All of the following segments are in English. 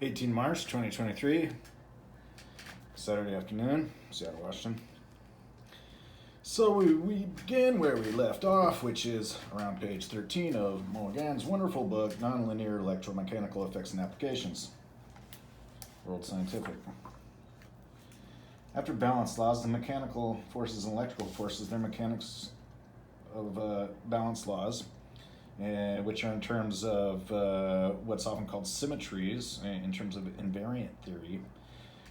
18 March 2023, Saturday afternoon, Seattle, Washington. So we begin where we left off, which is around page 13 of Maugin's wonderful book, Nonlinear Electromechanical Effects and Applications, World Scientific. After balance laws, the mechanical forces and electrical forces, their mechanics of balance laws, which are in terms of what's often called symmetries, in terms of invariant theory,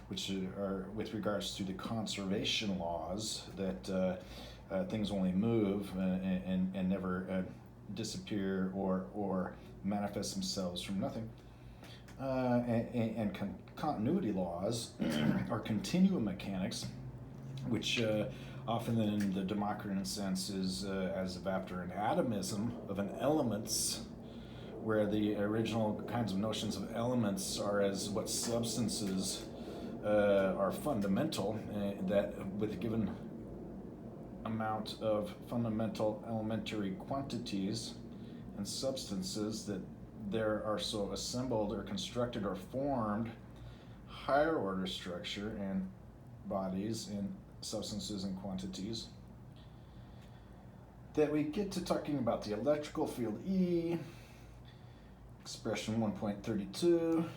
which are with regards to the conservation laws that things only move and never disappear or manifest themselves from nothing. And continuity laws or continuum mechanics, which often in the Democritan sense is as if after an atomism of an elements, where the original kinds of notions of elements are as what substances are fundamental, that with a given amount of fundamental elementary quantities and substances, that there are so assembled or constructed or formed higher order structure and bodies and substances and quantities, that we get to talking about the electrical field E, expression 1.32,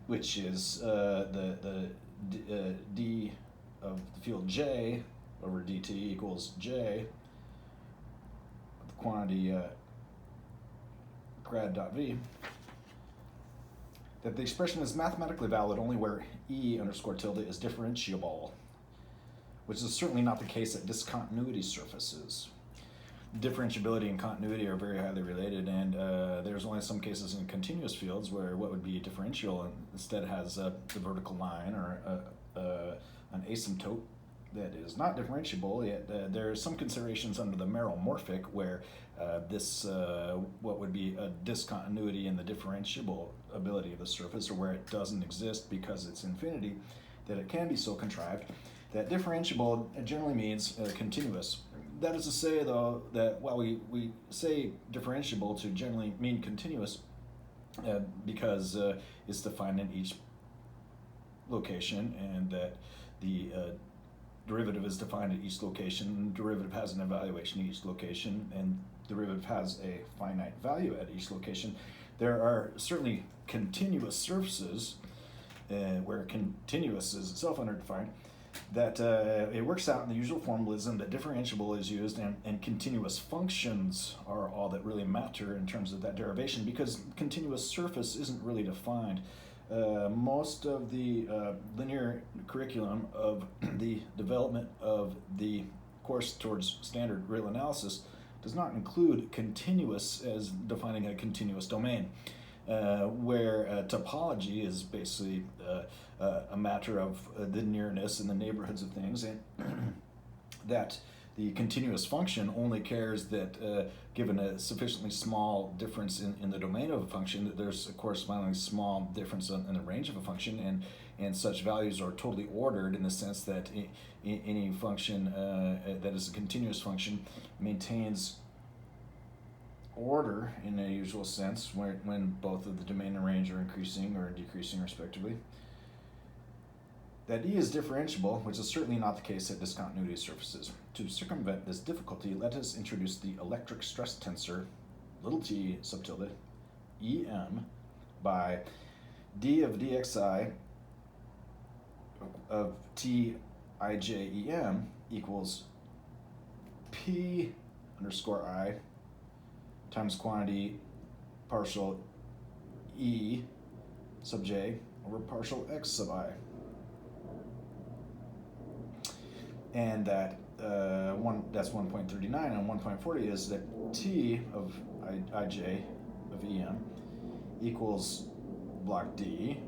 which is the D of the field J over dt equals J, the quantity grad dot V, that the expression is mathematically valid only where E underscore tilde is differentiable, which is certainly not the case at discontinuity surfaces. Differentiability and continuity are very highly related, and there's only some cases in continuous fields where what would be differential instead has the vertical line or an asymptote that is not differentiable, yet there are some considerations under the meromorphic where this, what would be a discontinuity in the differentiable ability of the surface, or where it doesn't exist because it's infinity, that it can be so contrived that differentiable generally means continuous. That is to say, though, that while we say differentiable to generally mean continuous, because it's defined in each location, and that the derivative is defined at each location, derivative has an evaluation at each location, and derivative has a finite value at each location. There are certainly continuous surfaces where continuous is itself underdefined, that it works out in the usual formalism that differentiable is used, and continuous functions are all that really matter in terms of that derivation, because continuous surface isn't really defined. Most of the linear curriculum of the development of the course towards standard real analysis does not include continuous as defining a continuous domain, where topology is basically a matter of the nearness and the neighborhoods of things, and that the continuous function only cares that given a sufficiently small difference in the domain of a function, that there's a correspondingly small difference in the range of a function, and such values are totally ordered in the sense that any function that is a continuous function maintains order in a usual sense when both of the domain and range are increasing or decreasing respectively. That E is differentiable, which is certainly not the case at discontinuity surfaces. To circumvent this difficulty, let us introduce the electric stress tensor, little t subtilde, Em, by d of dxi of t ij Em equals p underscore I times quantity partial E sub j over partial x sub I. And that that's 1.39, and 1.40 is that t of ij of Em equals block d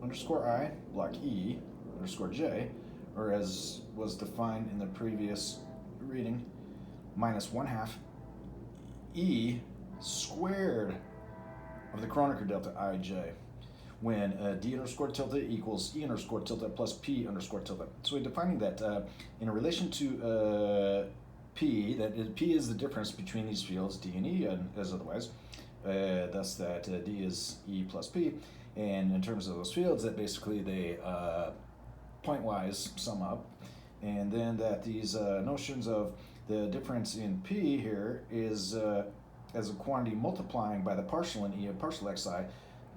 underscore I block E underscore j, or as was defined in the previous reading, minus 1/2 E squared of the Kronecker delta ij, when d underscore tilde equals E underscore tilde plus P underscore tilde. So we're defining that in relation to P, that P is the difference between these fields, D and E, and as otherwise, thus that D is E plus P. And in terms of those fields, that basically they pointwise sum up. And then that these notions of the difference in P here is as a quantity multiplying by the partial in E of partial xi,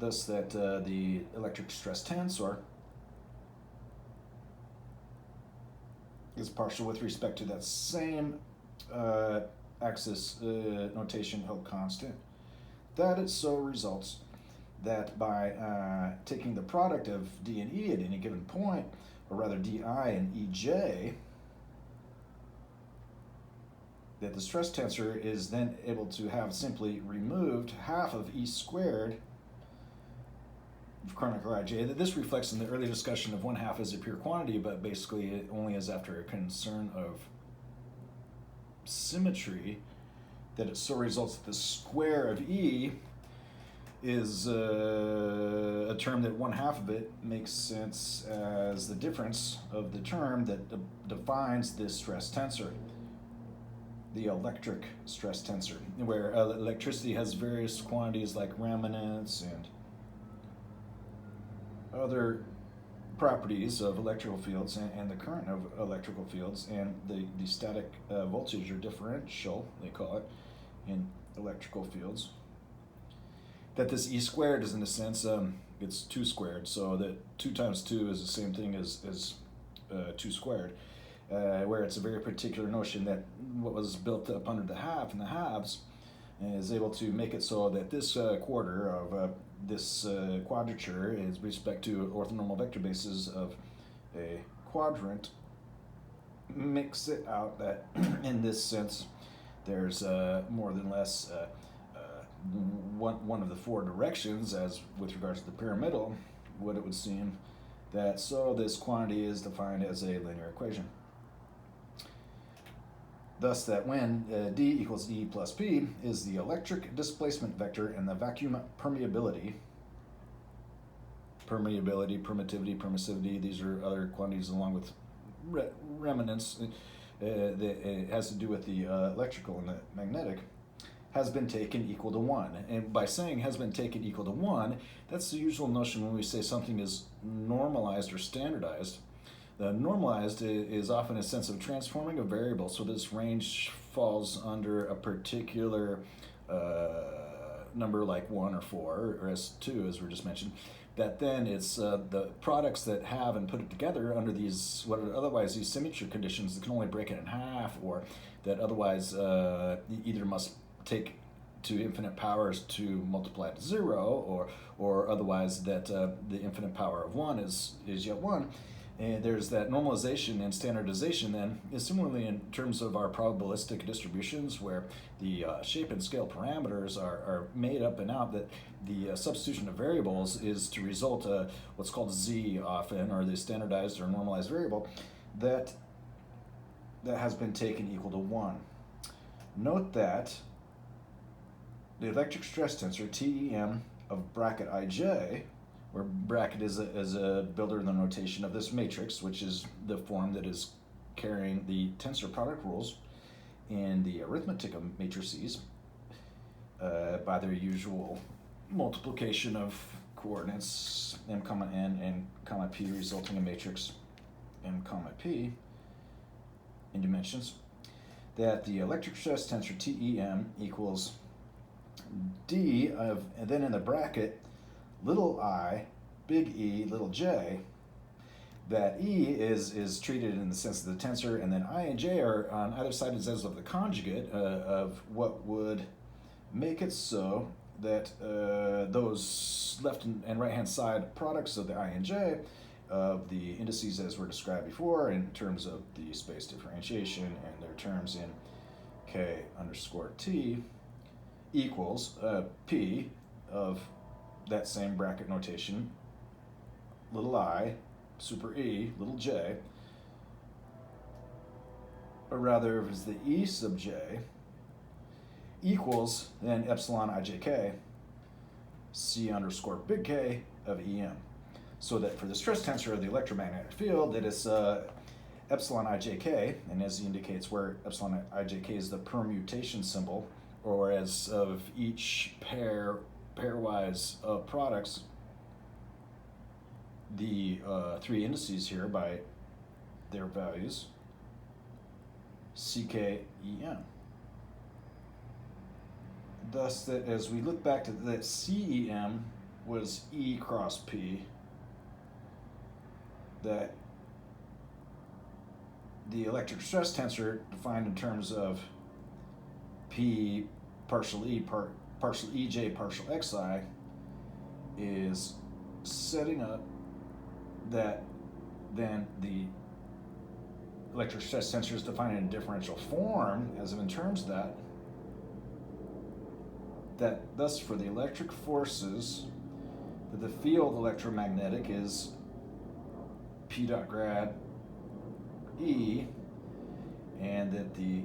thus that the electric stress tensor is partial with respect to that same axis notation held constant. That it so results that by taking the product of D and E at any given point, or rather Di and Ej, that the stress tensor is then able to have simply removed half of E squared of chronicle Ij. That this reflects in the earlier discussion of 1/2 as a pure quantity, but basically it only is after a concern of symmetry, that it so results that the square of E is a term that 1/2 of it makes sense as the difference of the term that defines this stress tensor, the electric stress tensor, where electricity has various quantities like remanence and other properties of electrical fields and the current of electrical fields, and the static voltage or differential, they call it, in electrical fields. That this E squared is in a sense, it's 2 squared, so that 2 times 2 is the same thing as 2 squared, where it's a very particular notion that what was built up under the half and the halves is able to make it so that this quarter of this quadrature is with respect to orthonormal vector bases of a quadrant, makes it out that in this sense there's more than less one of the 4 directions, as with regards to the pyramidal, what it would seem, that so this quantity is defined as a linear equation. Thus that when D equals E plus P is the electric displacement vector and the vacuum permeability, permittivity, permissivity, these are other quantities along with remanence, it has to do with the electrical and the magnetic, has been taken equal to 1. And by saying has been taken equal to 1, that's the usual notion when we say something is normalized or standardized. The normalized is often a sense of transforming a variable, so this range falls under a particular number like 1 or 4, or S2 as we just mentioned, that then it's the products that have and put it together under these, what are otherwise these symmetry conditions that can only break it in half, or that otherwise either must take to infinite powers to multiply to 0, or otherwise that the infinite power of 1 is yet 1. And there's that normalization and standardization then is similarly in terms of our probabilistic distributions, where the shape and scale parameters are made up and out, that the substitution of variables is to result what's called Z often, or the standardized or normalized variable that has been taken equal to 1. Note that the electric stress tensor, TEM of bracket Ij, where bracket is a builder in the notation of this matrix, which is the form that is carrying the tensor product rules in the arithmetic of matrices by their usual multiplication of coordinates m comma n and comma p, resulting in matrix m comma p in dimensions, that the electric stress tensor TEM equals D of, and then in the bracket, little I, big E, little j, that E is treated in the sense of the tensor, and then I and j are on either side as of the conjugate of what would make it so that those left and right hand side products of the I and j of the indices as were described before in terms of the space differentiation and their terms in K underscore T equals P of that same bracket notation, little I, super E, little j, or rather if it's the E sub j, equals then epsilon ijk, C underscore big K of EM. So that for the stress tensor of the electromagnetic field, that is epsilon ijk, and as he indicates where epsilon ijk is the permutation symbol or as of each pairwise of products, the three indices here by their values, CKEM. Thus, that as we look back to that, CEM was E cross P, that the electric stress tensor defined in terms of P partial E partial EJ partial XI is setting up that then the electric stress tensor is defined in differential form as in terms of that thus for the electric forces that the field electromagnetic is P dot grad E, and that the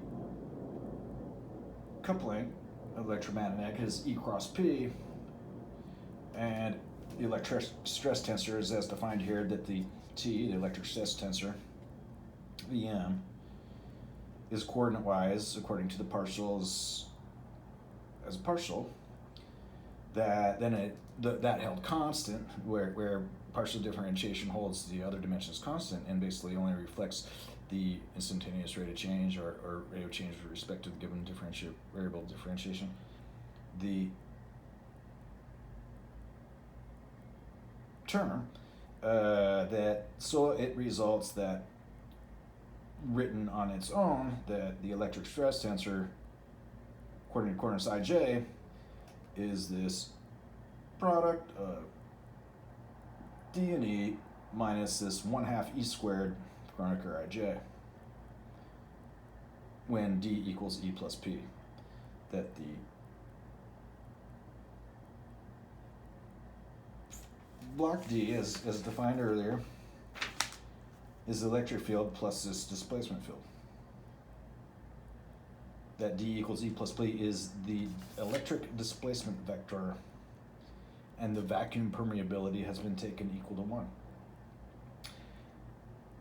coupling electromagnetic is E cross P, and the electric stress tensor is as defined here that the T, the electric stress tensor, VM, is coordinate wise according to the partials as a partial, that then that held constant where partial differentiation holds the other dimensions constant and basically only reflects the instantaneous rate of change or rate of change with respect to the given variable differentiation. The term that so it results that written on its own that the electric stress tensor according to coordinates ij is this product of d and e minus this 1/2 e squared Kronecker ij when d equals e plus p. That the block D, as defined earlier, is the electric field plus this displacement field. That D equals E plus P is the electric displacement vector, and the vacuum permeability has been taken equal to 1.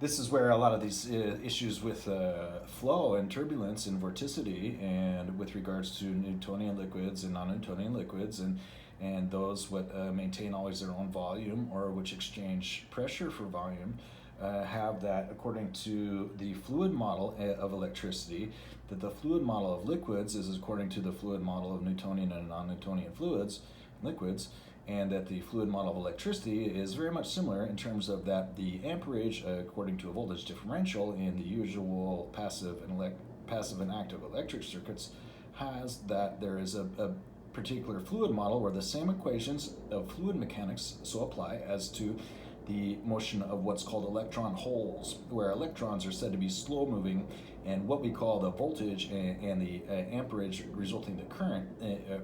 This is where a lot of these issues with flow and turbulence and vorticity, and with regards to Newtonian liquids and non-Newtonian liquids, and those what maintain always their own volume or which exchange pressure for volume, have that according to the fluid model of electricity, that the fluid model of liquids is according to the fluid model of Newtonian and non-Newtonian liquids, and that the fluid model of electricity is very much similar in terms of that the amperage according to a voltage differential in the usual passive and active electric circuits has that there is a particular fluid model where the same equations of fluid mechanics so apply as to the motion of what's called electron holes, where electrons are said to be slow moving, and what we call the voltage and the amperage resulting the current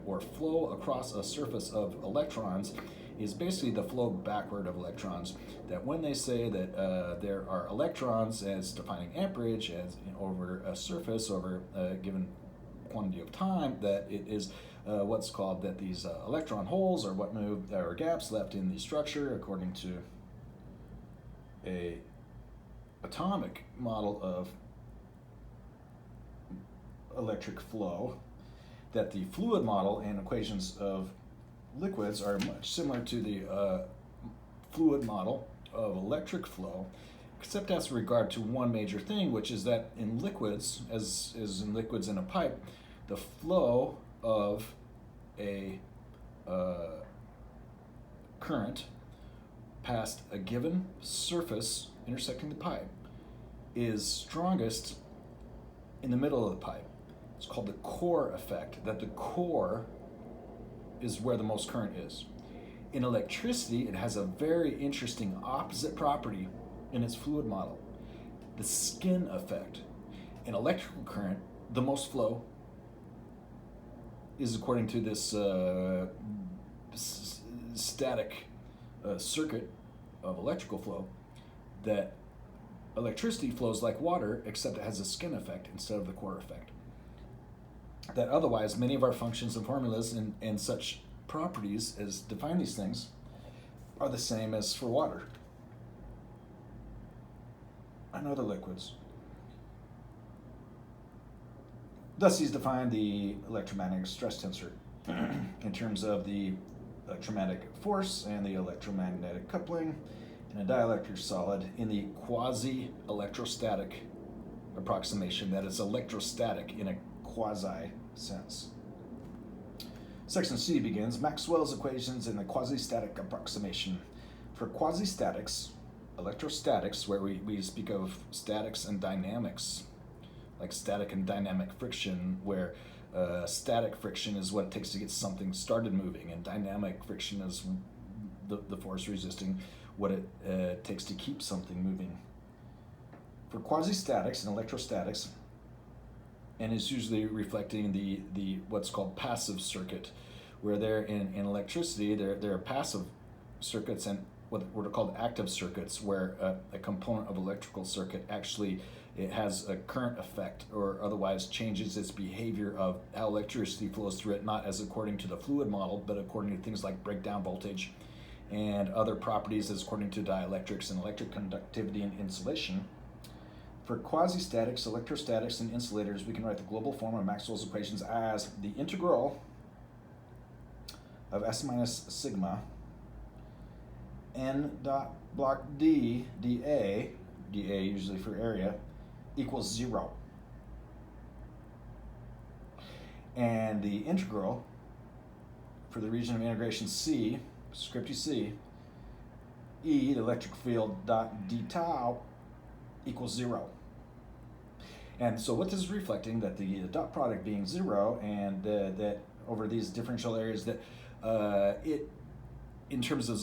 or flow across a surface of electrons is basically the flow backward of electrons. That when they say that there are electrons as defining amperage as over a surface over a given quantity of time, that it is what's called that these electron holes are what move or gaps left in the structure according to a atomic model of electric flow, that the fluid model and equations of liquids are much similar to the fluid model of electric flow, except as regard to one major thing, which is that in liquids, as in liquids in a pipe, the flow of a current past a given surface intersecting the pipe is strongest in the middle of the pipe. It's called the core effect, that the core is where the most current is. In electricity, it has a very interesting opposite property in its fluid model, the skin effect. In electrical current, the most flow is according to this static circuit of electrical flow, that electricity flows like water, except it has a skin effect instead of the core effect. That otherwise, many of our functions and formulas and such properties as define these things are the same as for water and other liquids. Thus, he's defined the electromagnetic stress tensor in terms of the electromagnetic force and the electromagnetic coupling in a dielectric solid in the quasi-electrostatic approximation, that is electrostatic in a quasi sense. Section C begins Maxwell's equations in the quasi-static approximation. For quasi-statics, electrostatics, where we speak of statics and dynamics, like static and dynamic friction, where static friction is what it takes to get something started moving, and dynamic friction is the force resisting what it takes to keep something moving. For quasi-statics and electrostatics, and it's usually reflecting the what's called passive circuit, where they're in electricity, there are passive circuits and what are called active circuits, where a component of electrical circuit actually it has a current effect or otherwise changes its behavior of how electricity flows through it, not as according to the fluid model, but according to things like breakdown voltage and other properties as according to dielectrics and electric conductivity and insulation. For quasi-statics, electrostatics, and insulators, we can write the global form of Maxwell's equations as the integral of S minus sigma n dot block D, dA usually for area, equals 0. And the integral for the region of integration C, script C, E, the electric field dot d tau equals 0. And so what this is reflecting, that the dot product being 0, and that over these differential areas, that it, in terms of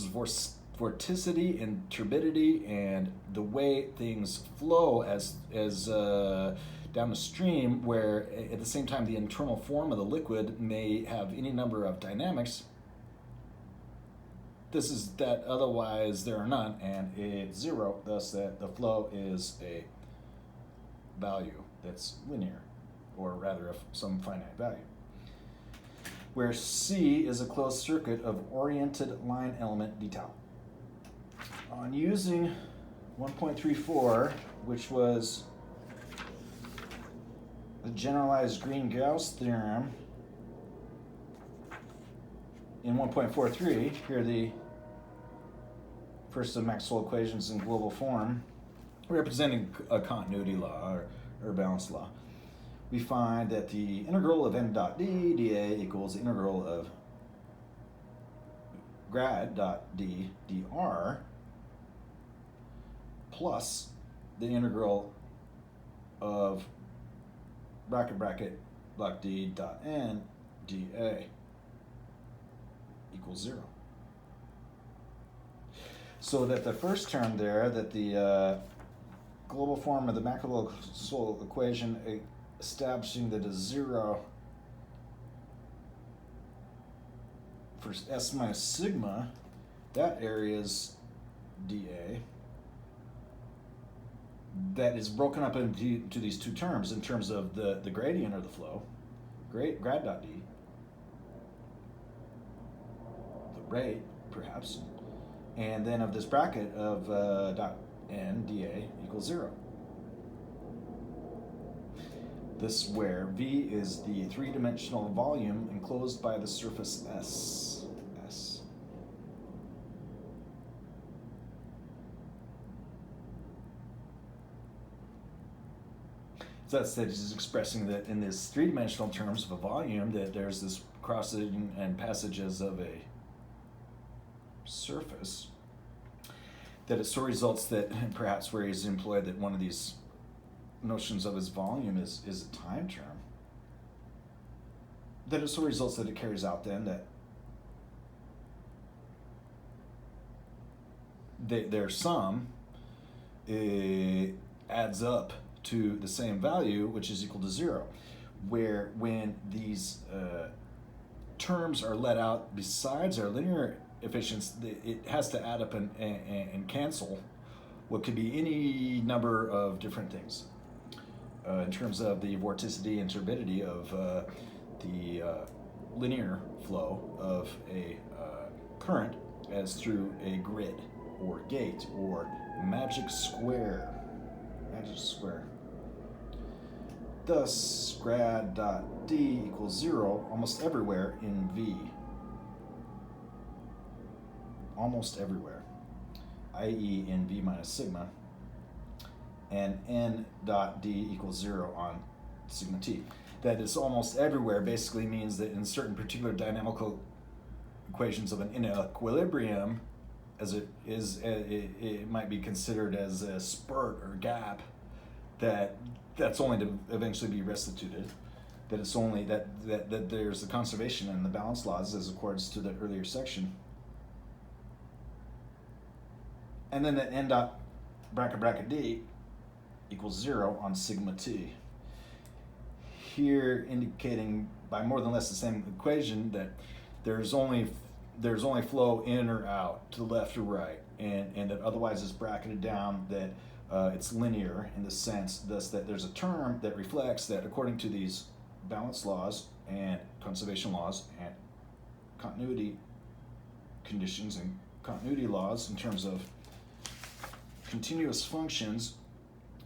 vorticity and turbidity and the way things flow as down the stream, where at the same time the internal form of the liquid may have any number of dynamics, this is that otherwise there are none, and it's 0, thus that the flow is a value that's linear, or rather of some finite value. Where C is a closed circuit of oriented line element d tau. On using 1.34, which was the generalized Green-Gauss theorem, in 1.43, here are the first of Maxwell equations in global form, representing a continuity law or balance law. We find that the integral of n dot d dA equals the integral of grad dot d dr plus the integral of bracket block d dot n dA equals 0. So that the first term there, that the global form of the Maxwell equation establishing that is 0 for S minus sigma, that area is dA. That is broken up into these two terms in terms of the gradient or the flow, grad dot d, the rate perhaps, and then of this bracket of dot n dA equals 0. This where V is the three-dimensional volume enclosed by the surface S. So that's that is expressing that in this three-dimensional terms of a volume, that there's this crossing and passages of a surface, that it so results that perhaps where he's employed that one of these notions of his volume is a time term, that it so results that it carries out then that their sum adds up to the same value, which is equal to 0, where when these terms are let out besides our linear efficiency, it has to add up and cancel what could be any number of different things in terms of the vorticity and turbidity of the linear flow of a current as through a grid or gate or magic square. Thus, grad dot D equals 0 almost everywhere in V. Almost everywhere, i.e. in V minus sigma, and N dot D equals 0 on sigma T. That is almost everywhere basically means that in certain particular dynamical equations of an inequilibrium, as it is, it might be considered as a spurt or gap, that's only to eventually be restituted. That it's only that there's the conservation and the balance laws as accords to the earlier section. And then that N dot bracket D equals 0 on sigma T. Here indicating by more than less the same equation that there's only flow in or out to the left or right, and that otherwise is bracketed down, that it's linear in the sense thus that there's a term that reflects that according to these balance laws and conservation laws and continuity conditions and continuity laws in terms of continuous functions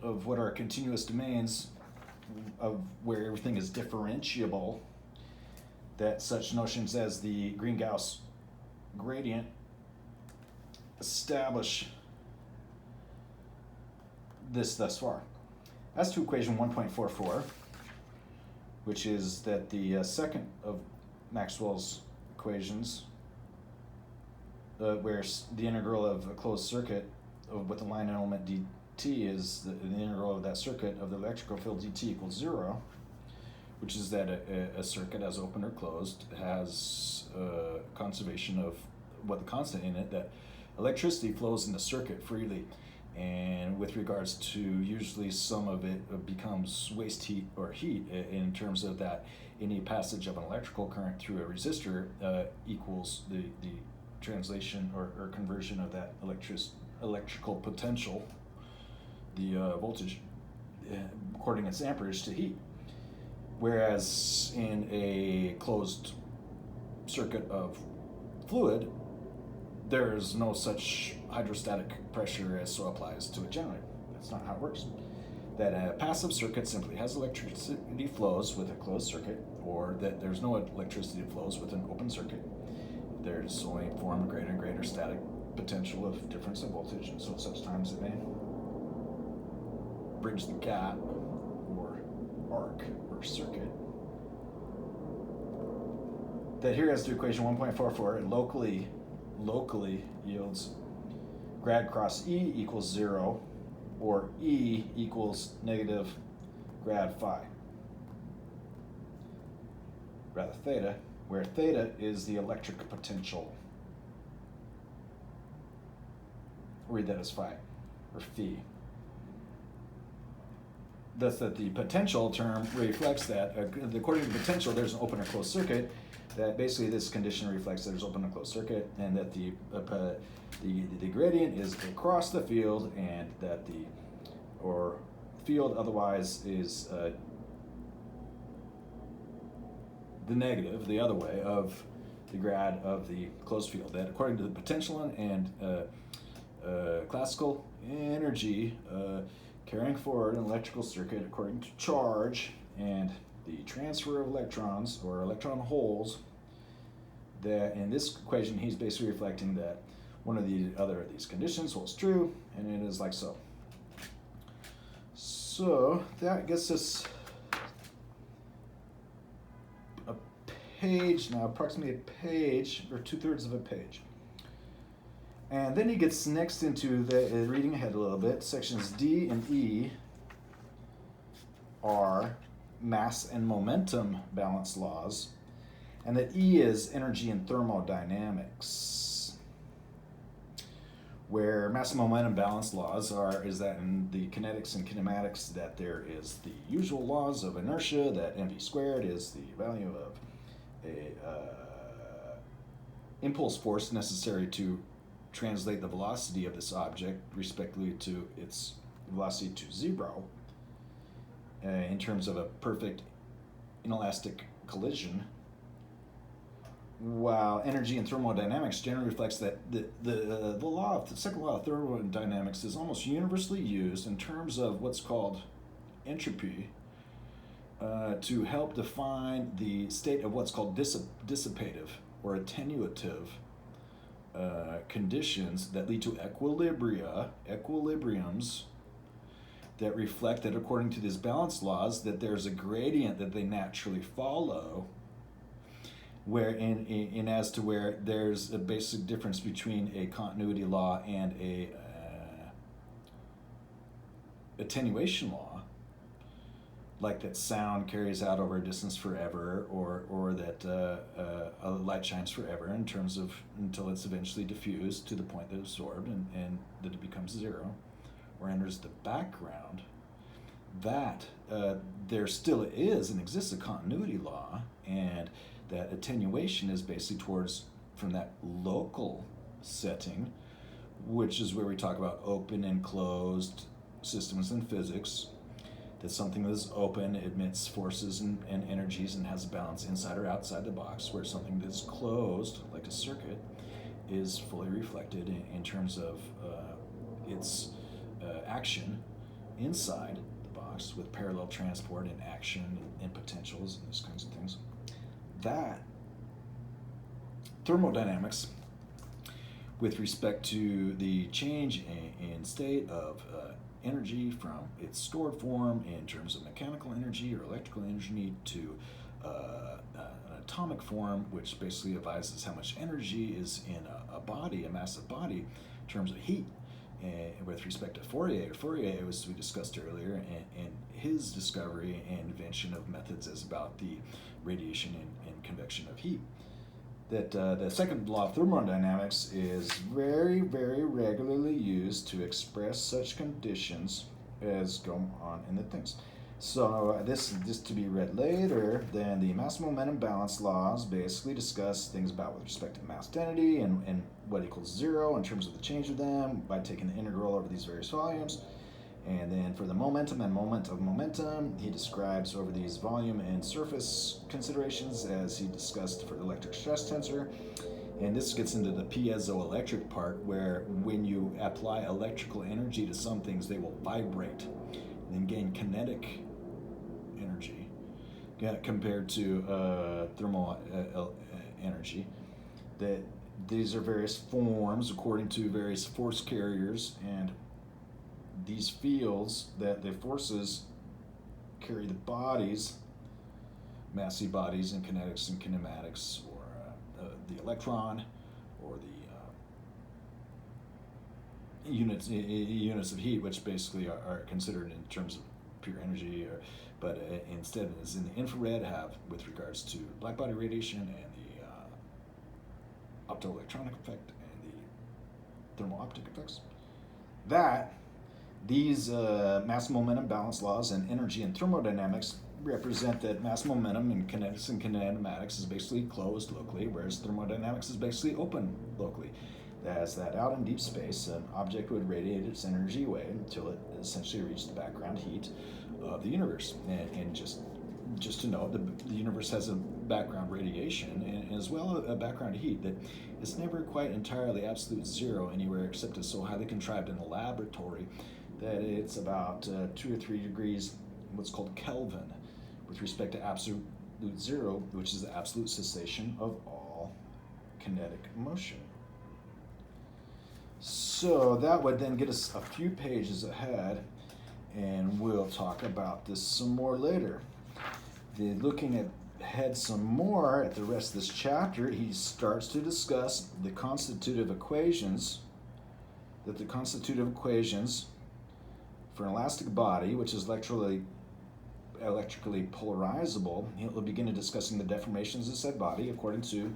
of what are continuous domains of where everything is differentiable, that such notions as the Green-Gauss gradient establish this thus far. As to equation 1.44, which is that the second of Maxwell's equations, where the integral of a closed circuit with a line element dt is the integral of that circuit of the electrical field dt equals 0, which is that a circuit, as open or closed, has conservation of what the constant in it, that electricity flows in the circuit freely, and with regards to usually some of it becomes waste heat or heat in terms of that any passage of an electrical current through a resistor equals the translation or conversion of that electrical potential, the voltage, according its amperage, to heat. Whereas in a closed circuit of fluid, there is no such hydrostatic pressure as so applies to a generator. That's not how it works. That a passive circuit simply has electricity flows with a closed circuit, or that there's no electricity flows with an open circuit. There's only form greater and greater static potential of difference in voltage, and so at such times it may bridge the gap or arc or circuit. That here as to equation 1.44, it locally yields grad cross E equals 0, or E equals negative grad phi, rather theta, where theta is the electric potential. Read that as phi, or phi. Thus that the potential term reflects that, according to the potential, there's an open or closed circuit, that basically this condition reflects that there's open or closed circuit, and that the gradient is across the field, and that the field otherwise is the negative, the other way, of the grad of the closed field. That according to the potential and classical energy carrying forward an electrical circuit according to charge and the transfer of electrons or electron holes, that in this equation he's basically reflecting that one of the other of these conditions holds true, and it is like so. So that gets us a page now, approximately a page or 2/3 of a page. And then he gets next into the reading ahead a little bit. Sections D and E are mass and momentum balance laws, and that E is energy and thermodynamics. Where mass and momentum balance laws is that in the kinetics and kinematics that there is the usual laws of inertia, that mv squared is the value of a impulse force necessary to translate the velocity of this object respectively to its velocity to 0 in terms of a perfect inelastic collision, while energy and thermodynamics generally reflects that the second law of thermodynamics is almost universally used in terms of what's called entropy, to help define the state of what's called dissipative or attenuative conditions that lead to equilibriums that reflect that according to these balance laws that there's a gradient that they naturally follow, where in as to where there's a basic difference between a continuity law and a attenuation law, like that sound carries out over a distance forever, or that a light shines forever in terms of until it's eventually diffused to the point that it's absorbed and that it becomes zero or enters the background. That there still is and exists a continuity law, and that attenuation is basically towards from that local setting, which is where we talk about open and closed systems in physics. That something that is open emits forces and energies and has a balance inside or outside the box, where something that's closed, like a circuit, is fully reflected in terms of its action inside the box with parallel transport and action and potentials and these kinds of things. That thermodynamics, with respect to the change in state of energy from its stored form in terms of mechanical energy or electrical energy to an atomic form, which basically advises how much energy is in a body, a massive body, in terms of heat. With respect to Fourier, as we discussed earlier, and his discovery and invention of methods as about the radiation and convection of heat. That the second law of thermodynamics is very, very regularly used to express such conditions as go on in the things. So this is to be read later. Then the mass momentum balance laws basically discuss things about with respect to mass density and what equals zero in terms of the change of them by taking the integral over these various volumes. And then for the momentum and moment of momentum, he describes over these volume and surface considerations as he discussed for the electric stress tensor. And this gets into the piezoelectric part, where when you apply electrical energy to some things, they will vibrate and then gain kinetic energy compared to thermal energy. That these are various forms according to various force carriers, and these fields that the forces carry the bodies, massy bodies in kinetics and kinematics, or the electron, or the units of heat, which basically are considered in terms of pure energy, but instead is in the infrared, have with regards to black body radiation and the optoelectronic effect and the thermal optic effects. That these mass momentum balance laws and energy and thermodynamics represent that mass momentum in kinetics and kinematics is basically closed locally, whereas thermodynamics is basically open locally. As that out in deep space, an object would radiate its energy away until it essentially reached the background heat of the universe. And just to note, the universe has a background radiation and as well a background heat that is never quite entirely absolute zero anywhere, except it's so highly contrived in the laboratory that it's about 2 or 3 degrees, what's called Kelvin, with respect to absolute zero, which is the absolute cessation of all kinetic motion. So that would then get us a few pages ahead, and we'll talk about this some more later. Looking ahead some more at the rest of this chapter, he starts to discuss the constitutive equations, that the constitutive equations for an elastic body, which is electrically polarizable, he'll begin discussing the deformations of said body according to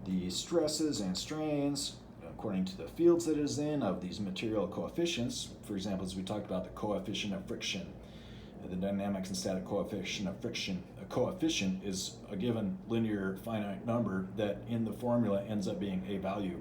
the stresses and strains, according to the fields that it is in, of these material coefficients. For example, as we talked about the coefficient of friction, the dynamics and static coefficient of friction. A coefficient is a given linear finite number that in the formula ends up being a value,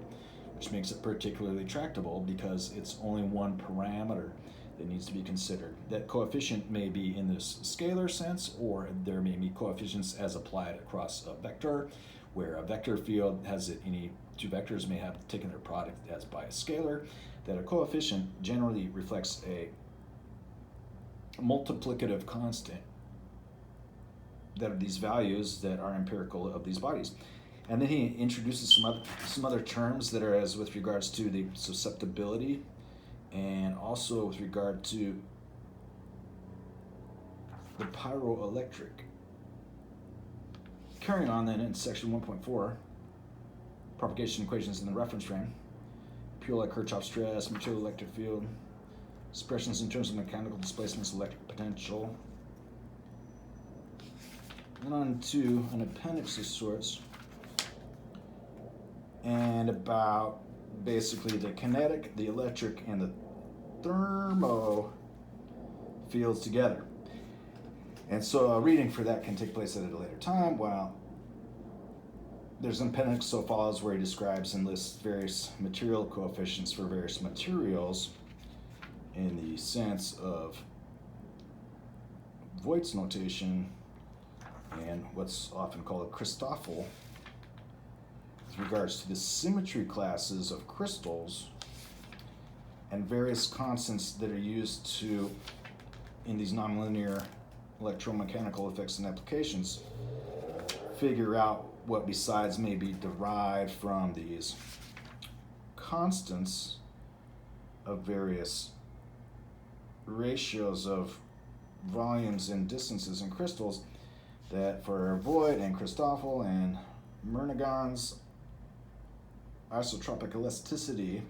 which makes it particularly tractable because it's only one parameter that needs to be considered. That coefficient may be in this scalar sense, or there may be coefficients as applied across a vector, where a vector field has it, any two vectors may have taken their product as by a scalar. That a coefficient generally reflects a multiplicative constant that are these values that are empirical of these bodies. And then he introduces some other terms that are as with regards to the susceptibility and also with regard to the pyroelectric. Carrying on then in section 1.4, propagation equations in the reference frame, pure like Kirchhoff stress, material electric field, expressions in terms of mechanical displacements, electric potential. Then on to an appendix of sorts, and about basically the kinetic, the electric, and the thermo fields together. And so a reading for that can take place at a later time. While there's an appendix so follows where he describes and lists various material coefficients for various materials in the sense of Voigt's notation and what's often called a Christoffel with regards to the symmetry classes of crystals and various constants that are used to, in these nonlinear electromechanical effects and applications, figure out what besides may be derived from these constants of various ratios of volumes and distances in crystals that for Voigt and Christoffel and Murnaghan's isotropic elasticity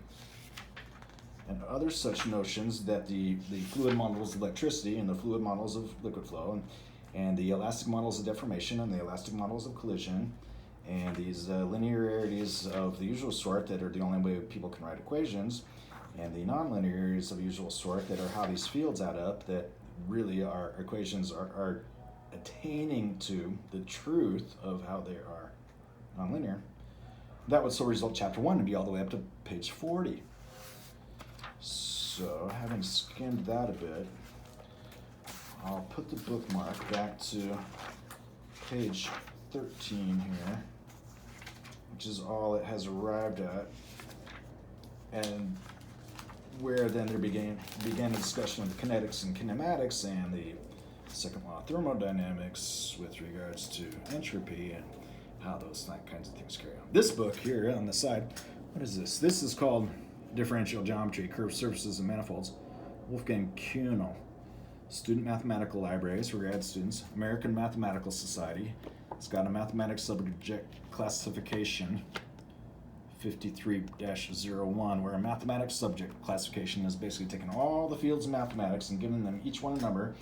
and other such notions that the fluid models of electricity and the fluid models of liquid flow and the elastic models of deformation and the elastic models of collision and these linearities of the usual sort that are the only way people can write equations and the nonlinearities of usual sort that are how these fields add up that really our equations are attaining to the truth of how they are nonlinear. That would so result chapter 1 to be all the way up to page 40. So, having skimmed that a bit, I'll put the bookmark back to page 13 here, which is all it has arrived at, and where then there began a discussion of the kinetics and kinematics and the second law of thermodynamics with regards to entropy and how those kinds of things carry on. This book here on the side, what is this? This is called Differential Geometry, Curved Surfaces and Manifolds. Wolfgang Kuhnel, Student Mathematical Libraries for grad students, American Mathematical Society. It's got a mathematics subject classification 53-01, where a mathematics subject classification is basically taking all the fields of mathematics and giving them each one a number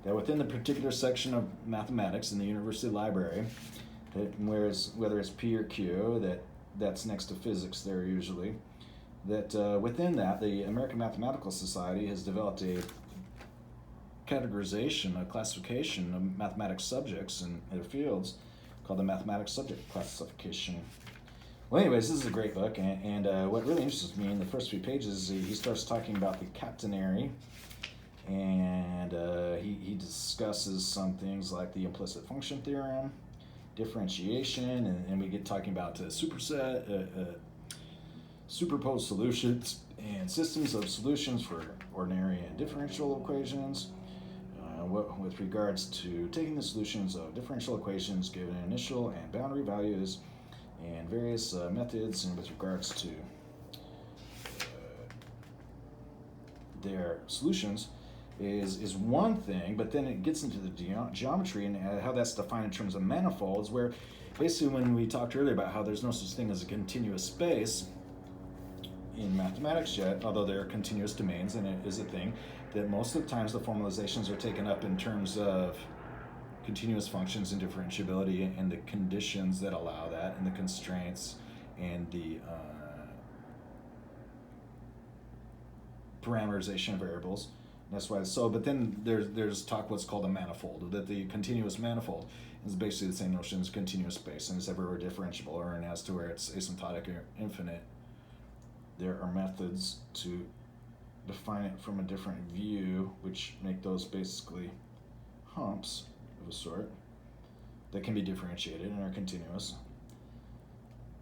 that within the particular section of mathematics in the university library, whether it's P or Q, that's next to physics there usually, that within that, the American Mathematical Society has developed a categorization, a classification of mathematics subjects and their fields called the Mathematics Subject Classification. Well, anyways, this is a great book, and what really interests me in the first few pages, he starts talking about the catenary, and he discusses some things like the implicit function theorem, differentiation, and we get talking about superset, superposed solutions, and systems of solutions for ordinary and differential equations, with regards to taking the solutions of differential equations given initial and boundary values and various methods, and with regards to their solutions is one thing, but then it gets into the geometry and how that's defined in terms of manifolds, where basically when we talked earlier about how there's no such thing as a continuous space in mathematics yet, although there are continuous domains, and it is a thing, that most of the times the formalizations are taken up in terms of continuous functions and differentiability and the conditions that allow that and the constraints and the parameterization of variables. And that's why but then there's talk what's called a manifold, that the continuous manifold is basically the same notion as continuous space and it's everywhere differentiable, or as to where it's asymptotic or infinite. There are methods to define it from a different view, which make those basically humps of a sort that can be differentiated and are continuous.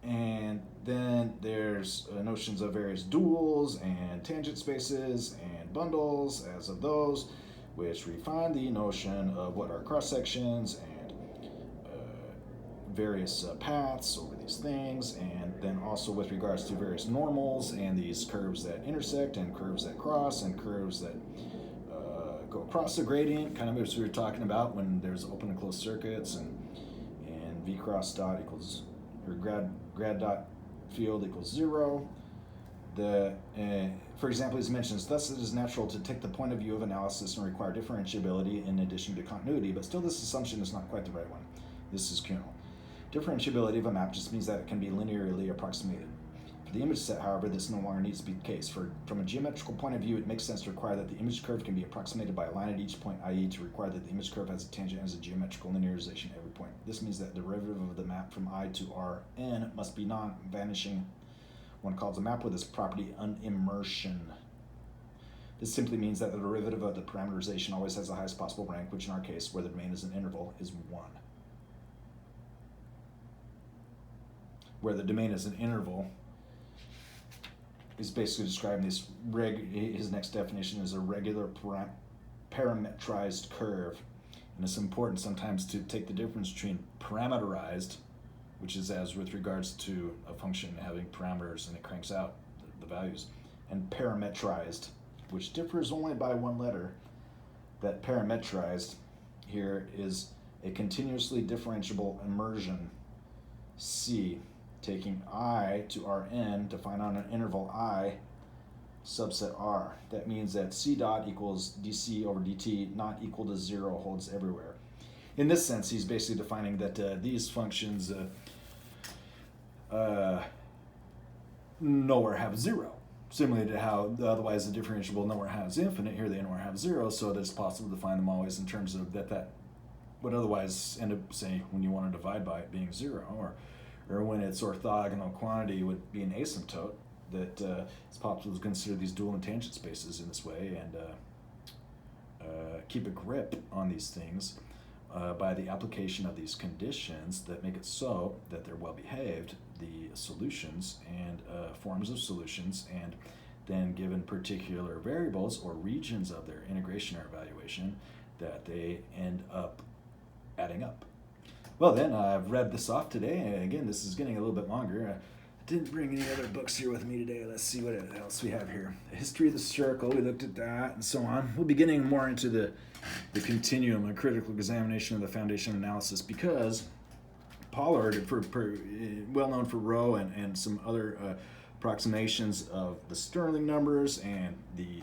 And then there's notions of various duals and tangent spaces and bundles as of those, which refine the notion of what are cross sections and various paths over these things, and then also with regards to various normals and these curves that intersect and curves that cross and curves that go across the gradient, kind of as we were talking about when there's open and closed circuits, and v cross dot equals, or grad dot field equals 0. For example, as mentions, thus it is natural to take the point of view of analysis and require differentiability in addition to continuity, but still this assumption is not quite the right one. This is Kuhnel. Differentiability of a map just means that it can be linearly approximated. For the image set, however, this no longer needs to be the case. From a geometrical point of view, it makes sense to require that the image curve can be approximated by a line at each point, i.e. to require that the image curve has a tangent as a geometrical linearization at every point. This means that the derivative of the map from I to Rn must be non-vanishing. One calls a map with this property unimmersion. This simply means that the derivative of the parameterization always has the highest possible rank, which in our case, where the domain is an interval, is 1. Where the domain is an interval is basically describing this his next definition is a regular parametrized curve. And it's important sometimes to take the difference between parameterized, which is as with regards to a function having parameters and it cranks out the values, and parametrized, which differs only by one letter. That parametrized here is a continuously differentiable immersion C, taking I to Rn to find on an interval I subset R. That means that C dot equals dC over dt not equal to 0 holds everywhere. In this sense, he's basically defining that these functions nowhere have 0. Similarly to how otherwise the differentiable nowhere has infinite, here they nowhere have 0, so that it's possible to find them always in terms of that would otherwise end up, say, when you want to divide by it being 0, or when its orthogonal quantity would be an asymptote, that it's possible to consider these dual and tangent spaces in this way and keep a grip on these things by the application of these conditions that make it so that they're well behaved, the solutions and forms of solutions, and then given particular variables or regions of their integration or evaluation, that they end up adding up. Well then, I've read this off today, and again, this is getting a little bit longer. I didn't bring any other books here with me today. Let's see what else we have here. The history of the circle, we looked at that, and so on. We'll be getting more into the continuum, a critical examination of the foundation analysis, because Pollard, well known for rho and some other approximations of the Stirling numbers and the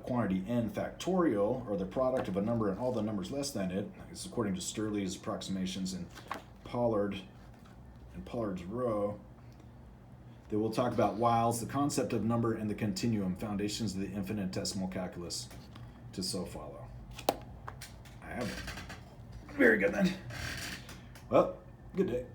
quantity n factorial, or the product of a number and all the numbers less than it, is according to Stirling's approximations and Pollard's rho. They will talk about Wiles, the concept of number and the continuum, foundations of the infinitesimal calculus to so follow. I have it. Very good then. Well, good day.